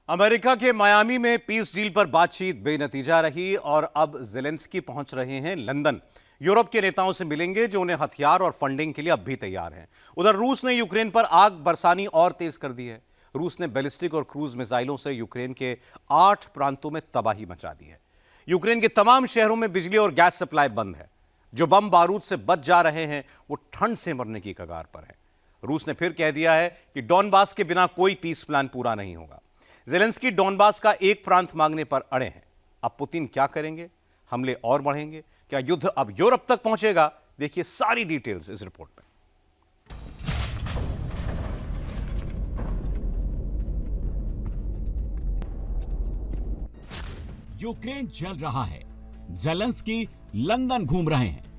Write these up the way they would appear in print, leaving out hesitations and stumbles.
America के Miami में peace deal पर बातचीत बेनतीजा रही और अब ज़ेलेंस्की पहुंच रहे हैं लंदन। यूरोप के नेताओं से मिलेंगे जो उन्हें हथियार और फंडिंग के लिए अब भी तैयार हैं। उधर रूस ने यूक्रेन पर आग बरसानी और तेज कर दी है। रूस ने बैलिस्टिक और क्रूज मिसाइलों से यूक्रेन के 8 प्रांतों में तबाही मचा दी है। यूक्रेन के तमाम शहरों में बिजली और गैस सप्लाई बंद है। जो बम बारूद से बच जा रहे हैं वो ठंड से मरने की कगार पर है। रूस ने फिर कह दिया है कि डॉनबास के बिना कोई पीस प्लान पूरा नहीं होगा। ज़ेलेंस्की डॉनबास का एक प्रांत मांगने पर अड़े हैं। अब पुतिन क्या करेंगे? हमले और बढ़ेंगे? क्या युद्ध अब यूरोप तक पहुंचेगा? देखिए सारी डिटेल्स इस रिपोर्ट में। यूक्रेन जल रहा है। ज़ेलेंस्की लंदन घूम रहे हैं।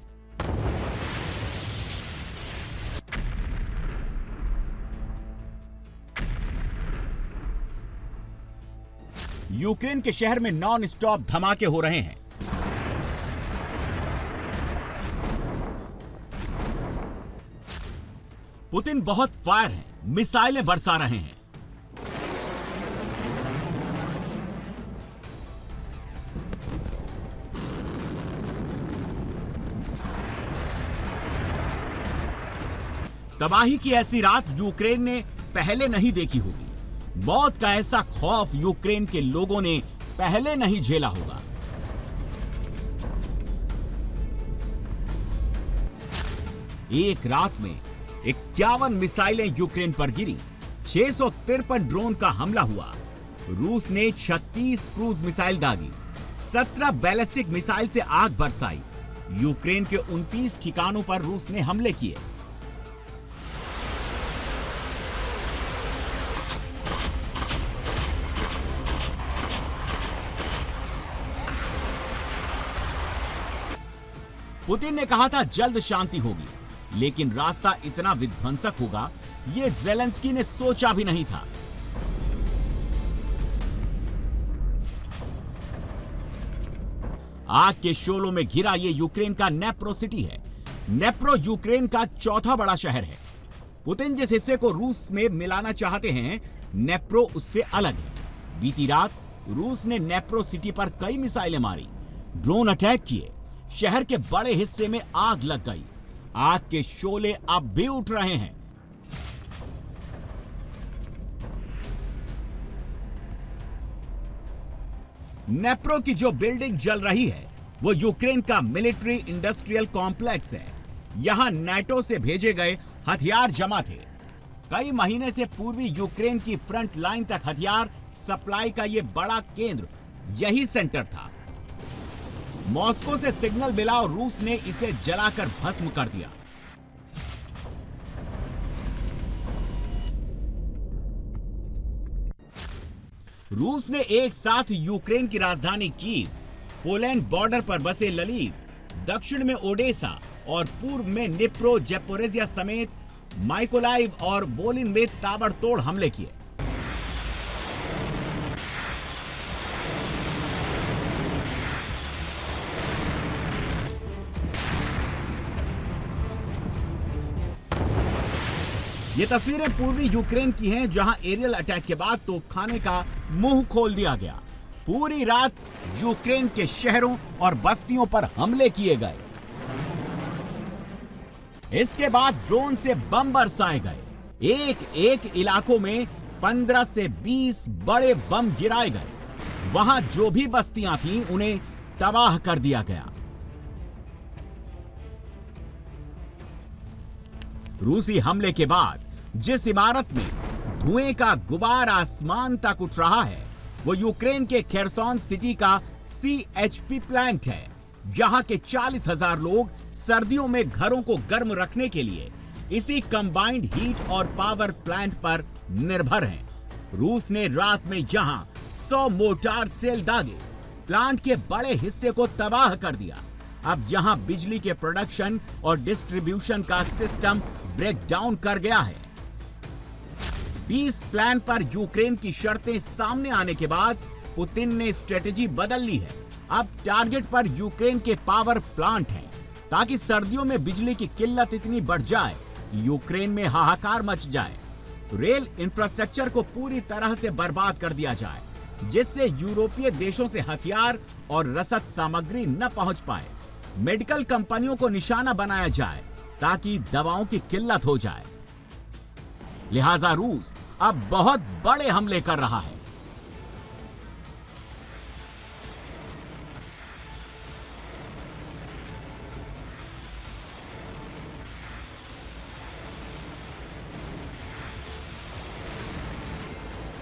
यूक्रेन के शहर में नॉन स्टॉप धमाके हो रहे हैं। पुतिन बहुत फायर हैं, मिसाइलें बरसा रहे हैं। तबाही की ऐसी रात यूक्रेन ने पहले नहीं देखी होगी। मौत का ऐसा खौफ यूक्रेन के लोगों ने पहले नहीं झेला होगा। एक रात में 51 मिसाइलें यूक्रेन पर गिरी। 653 ड्रोन का हमला हुआ। रूस ने 36 क्रूज मिसाइल दागी। 17 बैलिस्टिक मिसाइल से आग बरसाई। यूक्रेन के 29 ठिकानों पर रूस ने हमले किए। पुतिन ने कहा था जल्द शांति होगी, लेकिन रास्ता इतना विध्वंसक होगा ये ज़ेलेंस्की ने सोचा भी नहीं था। आग के शोलों में घिरा ये यूक्रेन का नेप्रो सिटी है। नेप्रो यूक्रेन का चौथा बड़ा शहर है। पुतिन जिस हिस्से को रूस में मिलाना चाहते हैं, नेप्रो उससे अलग है। बीती रात रूस ने नेप्रो सिटी पर कई मिसाइलें मारी, ड्रोन अटैक किए। शहर के बड़े हिस्से में आग लग गई। आग के शोले अब भी उठ रहे हैं। नेप्रो की जो बिल्डिंग जल रही है वो यूक्रेन का मिलिट्री इंडस्ट्रियल कॉम्प्लेक्स है। यहां नाटो से भेजे गए हथियार जमा थे। कई महीने से पूर्वी यूक्रेन की फ्रंट लाइन तक हथियार सप्लाई का यह बड़ा केंद्र यही सेंटर था। मॉस्को से सिग्नल मिला और रूस ने इसे जलाकर भस्म कर दिया। रूस ने एक साथ यूक्रेन की राजधानी कीव, पोलैंड बॉर्डर पर बसे ललीव, दक्षिण में ओडेसा और पूर्व में निप्रो, ज़ैपोरिज़िया समेत माइकोलाइव और वोलिन में ताबड़तोड़ हमले किए। ये तस्वीरें पूर्वी यूक्रेन की हैं, जहां एरियल अटैक के बाद तोपखाने का मुंह खोल दिया गया। पूरी रात यूक्रेन के शहरों और बस्तियों पर हमले किए गए। इसके बाद ड्रोन से बम बरसाए गए। एक एक इलाकों में 15 से 20 बड़े बम गिराए गए। वहां जो भी बस्तियां थीं उन्हें तबाह कर दिया गया। रूसी हमले के बाद जिस इमारत में धुएं का गुबार आसमान तक उठ रहा है वो यूक्रेन के खेरसोन सिटी का CHP प्लांट है। यहां के 40,000 लोग सर्दियों में घरों को गर्म रखने के लिए इसी कंबाइंड हीट और पावर प्लांट पर निर्भर हैं। रूस ने रात में यहां 100 मोर्टार सेल दागे, प्लांट के बड़े हिस्से को तबाह कर दिया। अब यहां बिजली के प्रोडक्शन और डिस्ट्रीब्यूशन का सिस्टम ब्रेक डाउन कर गया है। पीस प्लान पर यूक्रेन की शर्तें सामने आने के बाद पुतिन ने स्ट्रेटेजी बदल ली है। अब टारगेट पर यूक्रेन के पावर प्लांट हैं, ताकि सर्दियों में बिजली की किल्लत इतनी बढ़ जाए कि यूक्रेन में हाहाकार मच जाए। रेल इंफ्रास्ट्रक्चर को पूरी तरह से बर्बाद कर दिया जाए, जिससे यूरोपीय देशों से हथियार और रसद सामग्री न पहुंच पाए। मेडिकल कंपनियों को निशाना बनाया जाए ताकि दवाओं की किल्लत हो जाए। लिहाजा रूस अब बहुत बड़े हमले कर रहा है।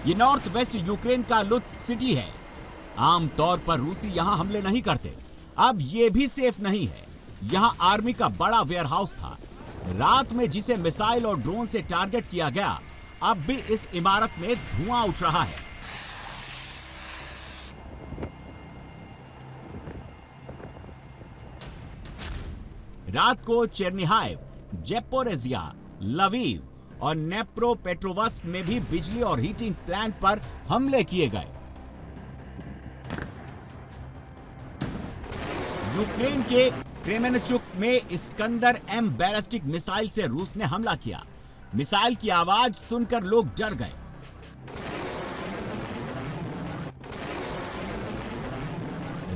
ये नॉर्थ वेस्ट यूक्रेन का लुत्स्क सिटी है। आमतौर पर रूसी यहां हमले नहीं करते। अब ये भी सेफ नहीं है। यहां आर्मी का बड़ा वेयरहाउस था। रात में जिसे मिसाइल और ड्रोन से टारगेट किया गया, अब भी इस इमारत में धुआं उठ रहा है। रात को चेर्निहाइव, जेपोरेजिया, लवीव और नेप्रोपेट्रोवस्क में भी बिजली और हीटिंग प्लांट पर हमले किए गए। यूक्रेन के क्रेमेनचुक में इस्कंदर एम बैलिस्टिक मिसाइल से रूस ने हमला किया। मिसाइल की आवाज सुनकर लोग डर गए।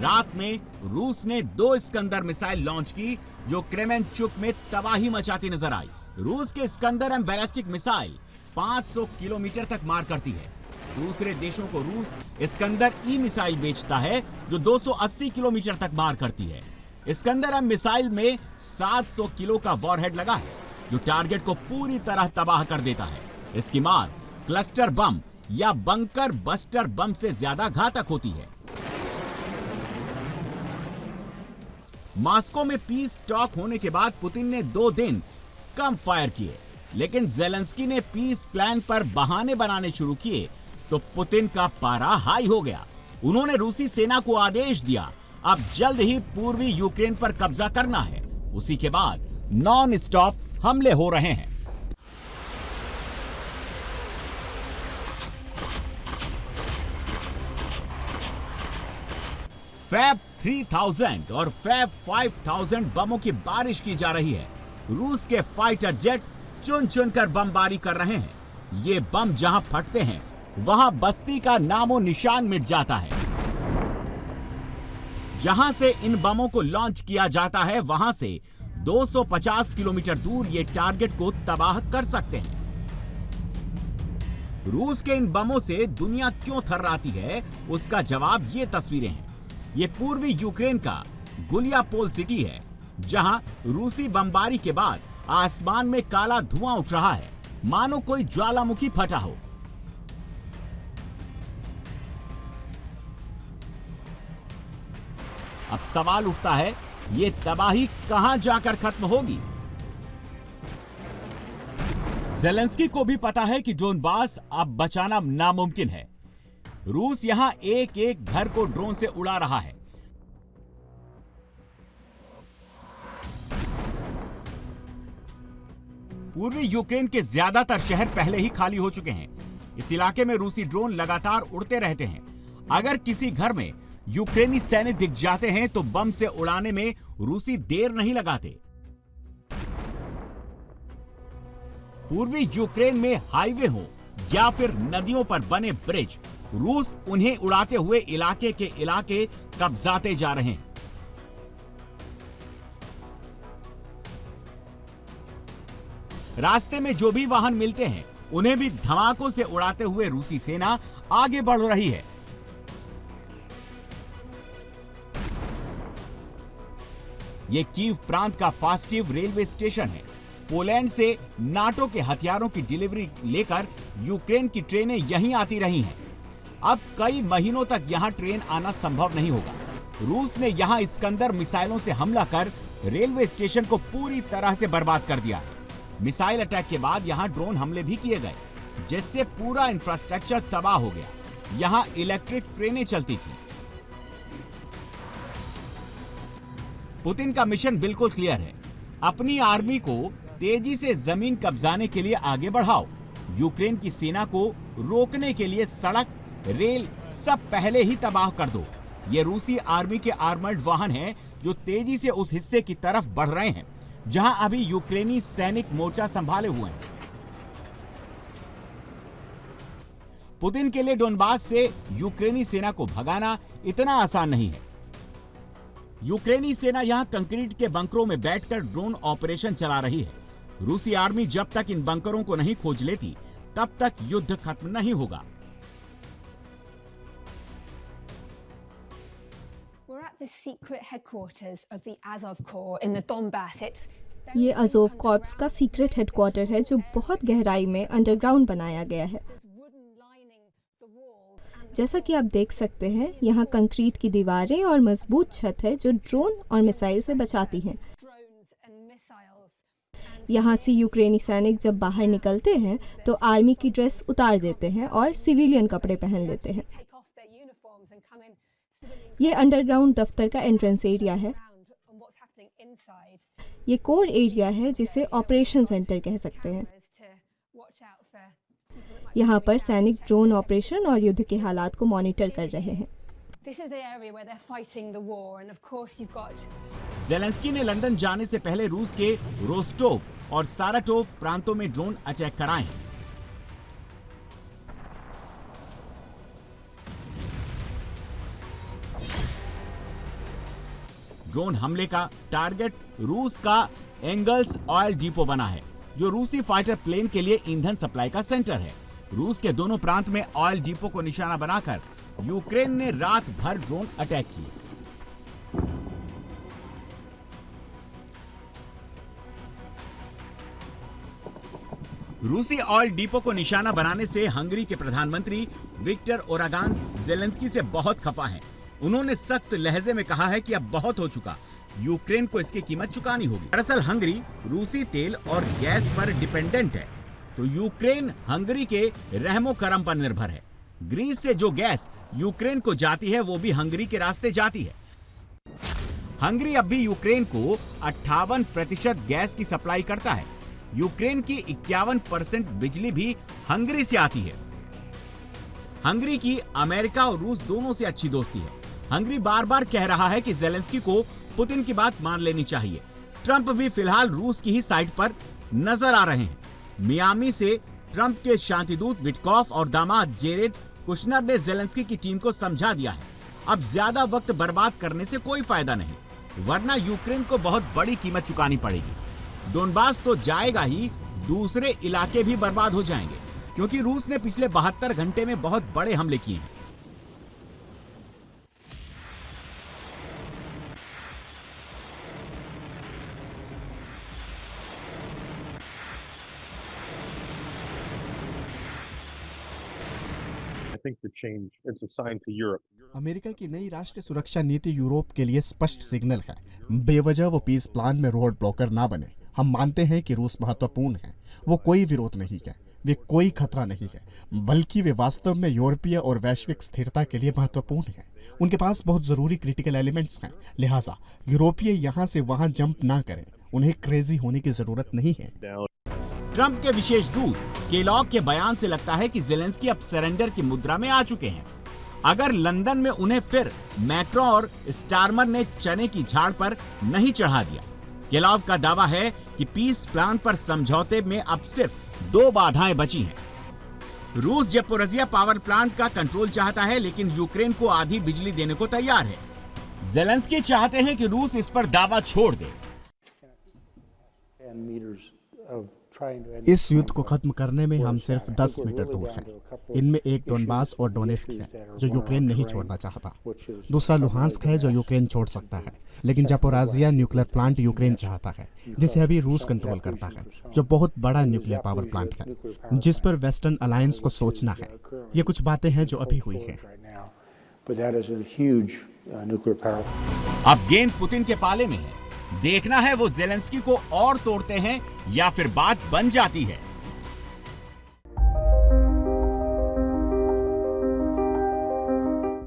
रात में रूस ने 2 इस्कंदर मिसाइल लॉन्च की, जो क्रेमेनचुक में तबाही मचाती नजर आई। रूस के Iskander M ballistic missile 500 kilometre तक मार करती है। दूसरे देशों को रूस इस्कंदर ई मिसाइल बेचता है, जो 280 किलोमीटर तक मार करती है। इस्कंदर एम मिसाइल में 700 किलो का वॉरहेड लगा है, जो टारगेट को पूरी तरह तबाह कर देता है। इसकी मार क्लस्टर बम या बंकर बस्टर बम से ज्यादा घातक होती है। मॉस्को में पीस टॉक होने के बाद पुतिन ने 2 दिन कम फायर किए, लेकिन जेलेंस्की ने पीस प्लान पर बहाने बनाने शुरू किए तो पुतिन का पारा हाई हो गया। उन्होंने रूसी सेना को आदेश दिया, अब जल्द ही पूर्वी यूक्रेन पर कब्जा करना है। उसी के बाद नॉन स्टॉप हमले हो रहे हैं। फैब 3000 और फैब 5000 बमों की बारिश की जा रही है। रूस के फाइटर जेट चुन चुनकर बमबारी कर रहे हैं। ये बम जहां फटते हैं, वहां बस्ती का नामो निशान मिट जाता है। जहां से इन बमों को लॉन्च किया जाता है, वहां से 250 किलोमीटर दूर ये टारगेट को तबाह कर सकते हैं। रूस के इन बमों से दुनिया क्यों थर्राती है, उसका जवाब ये तस्वीरें हैं। ये पूर्वी यूक्रेन का गुलियापोल सिटी है, जहां रूसी बमबारी के बाद आसमान में काला धुआं उठ रहा है, मानो कोई ज्वालामुखी फटा हो। अब सवाल उठता है, ये तबाही कहां जाकर खत्म होगी? जेलेंस्की को भी पता है कि डोनबास अब बचाना नामुमकिन है। रूस यहां एक एक घर को ड्रोन से उड़ा रहा है। पूर्वी यूक्रेन के ज्यादातर शहर पहले ही खाली हो चुके हैं। इस इलाके में रूसी ड्रोन लगातार उड़ते रहते हैं। अगर किसी घर में यूक्रेनी सैनिक दिख जाते हैं तो बम से उड़ाने में रूसी देर नहीं लगाते। पूर्वी यूक्रेन में हाईवे हो या फिर नदियों पर बने ब्रिज, रूस उन्हें उड़ाते हुए इलाके के इलाके कब्जाते जा रहे हैं। रास्ते में जो भी वाहन मिलते हैं, उन्हें भी धमाकों से उड़ाते हुए रूसी सेना आगे बढ़ रही है। यह कीव प्रांत का फास्टिव रेलवे स्टेशन है। पोलैंड से नाटो के हथियारों की डिलीवरी लेकर यूक्रेन की ट्रेनें यहीं आती रही हैं। अब कई महीनों तक यहां ट्रेन आना संभव नहीं होगा। रूस ने यहां इस्कंदर मिसाइलों से हमला कर रेलवे स्टेशन को पूरी तरह से बर्बाद कर दिया है। मिसाइल अटैक के बाद यहां ड्रोन हमले भी किए गए, जिससे पूरा इंफ्रास्ट्रक्चर तबाह हो गया। यहां इलेक्ट्रिक ट्रेनें चलती थी। पुतिन का मिशन बिल्कुल क्लियर है, अपनी आर्मी को तेजी से जमीन कब्जाने के लिए आगे बढ़ाओ। यूक्रेन की सेना को रोकने के लिए सड़क, रेल सब पहले ही तबाह कर दो। ये रूसी आर्मी के आर्मर्ड वाहन हैं जो तेजी से उस हिस्से की तरफ बढ़ रहे हैं जहां अभी यूक्रेनी सैनिक मोर्चा संभाले हुए हैं। पुतिन के लिए डोनबास से यूक्रेनी सेना को भगाना इतना आसान नहीं है। यूक्रेनी सेना यहां कंक्रीट के बंकरों में बैठकर ड्रोन ऑपरेशन चला रही है। रूसी आर्मी जब तक इन बंकरों को नहीं खोज लेती तब तक युद्ध खत्म नहीं होगा। ये अज़ोव कॉर्प्स का सीक्रेट हेडक्वार्टर है जो बहुत गहराई में अंडरग्राउंड बनाया गया है। जैसा कि आप देख सकते हैं, यहाँ कंक्रीट की दीवारें और मजबूत छत है जो ड्रोन और मिसाइल से बचाती हैं। यहाँ से यूक्रेनी सैनिक जब बाहर निकलते हैं तो आर्मी की ड्रेस उतार देते हैं और सिविलियन कपड़े पहन लेते हैं। ये अंडरग्राउंड दफ्तर का एंट्रेंस एरिया है। ये कोर एरिया है जिसे ऑपरेशन सेंटर कह सकते हैं। यहाँ पर सैनिक ड्रोन ऑपरेशन और युद्ध के हालात को मॉनिटर कर रहे हैं। ज़ेलेंस्की ने लंदन जाने से पहले रूस के रोस्टोव और साराटोव प्रांतों में ड्रोन अटैक कराए हैं। ड्रोन हमले का टारगेट रूस का एंगल्स ऑयल डिपो बना है, जो रूसी फाइटर प्लेन के लिए ईंधन सप्लाई का सेंटर है। रूस के दोनों प्रांत में ऑयल डिपो को निशाना बनाकर यूक्रेन ने रात भर ड्रोन अटैक किए। रूसी ऑयल डिपो को निशाना बनाने से हंगरी के प्रधानमंत्री विक्टर ओरबान ज़ेलेंस्की से बहुत खफा हैं। उन्होंने सख्त लहजे में कहा है कि अब बहुत हो चुका, यूक्रेन को इसकी कीमत चुकानी होगी। दरअसल हंगरी रूसी तेल और गैस पर डिपेंडेंट है, तो यूक्रेन हंगरी के रहमो करम पर निर्भर है। ग्रीस से जो गैस यूक्रेन को जाती है वो भी हंगरी के रास्ते जाती है। हंगरी अब भी यूक्रेन को 58% गैस की सप्लाई करता है। यूक्रेन की 51% बिजली भी हंगरी से आती है। हंगरी की अमेरिका और रूस दोनों से अच्छी दोस्ती है। हंगरी बार बार कह रहा है कि ज़ेलेंस्की को पुतिन की बात मान लेनी चाहिए। ट्रंप भी फिलहाल रूस की ही साइड पर नजर आ रहे हैं। मियामी से ट्रंप के शांतिदूत विटकॉफ और दामाद जेरेड कुशनर ने ज़ेलेंस्की की टीम को समझा दिया है, अब ज्यादा वक्त बर्बाद करने से कोई फायदा नहीं, वरना यूक्रेन को बहुत बड़ी कीमत चुकानी पड़ेगी। डोनबास तो जाएगा ही, दूसरे इलाके भी बर्बाद हो जाएंगे, क्योंकि रूस ने पिछले 72 घंटे में बहुत बड़े हमले किए हैं। अमेरिका की नई राष्ट्रीय सुरक्षा नीति यूरोप के लिए स्पष्ट सिग्नल है। बेवजह वो पीस प्लान में रोड ब्लॉकर ना बने। हम मानते हैं कि रूस महत्वपूर्ण है, वो कोई विरोध नहीं है, वे कोई खतरा नहीं है, बल्कि वे वास्तव में यूरोपीय और वैश्विक स्थिरता के लिए महत्वपूर्ण है। उनके पास बहुत जरूरी क्रिटिकल एलिमेंट्स हैं, लिहाजा यूरोपीय यहाँ से वहाँ जंप ना करें। उन्हें क्रेजी होने की जरूरत नहीं है। ट्रंप के विशेष दूत केलॉग के बयान से लगता है कि ज़ेलेंस्की अब सरेंडर की मुद्रा में आ चुके हैं। अगर लंदन में उन्हें फिर मैक्रो और स्टारमर ने चने की झाड़ पर नहीं चढ़ा दिया। केलॉग का दावा है कि पीस प्लान पर समझौते में अब सिर्फ 2 बाधाएं बची हैं। रूस ज़पोरिज़िया पावर प्लांट का कंट्रोल चाहता है, लेकिन यूक्रेन को आधी बिजली देने को तैयार है। ज़ेलेंस्की चाहते हैं कि रूस इस पर दावा छोड़ दे। इस युद्ध को खत्म करने में हम सिर्फ 10 मीटर दूर हैं। इनमें एक डोनबास और डोनेस्क है जो यूक्रेन नहीं छोड़ना चाहता। दूसरा लुहांस्क है जो यूक्रेन छोड़ सकता है, लेकिन ज़पोरिज़िया न्यूक्लियर प्लांट यूक्रेन चाहता है, जिसे अभी रूस कंट्रोल करता है, जो बहुत बड़ा न्यूक्लियर पावर प्लांट है, जिस पर वेस्टर्न अलायंस को सोचना है। ये कुछ बातें हैं जो अभी हुई हैं। अब गेंद पुतिन के पाले में है। देखना है वो ज़ेलेंस्की को और तोड़ते हैं या फिर बात बन जाती है।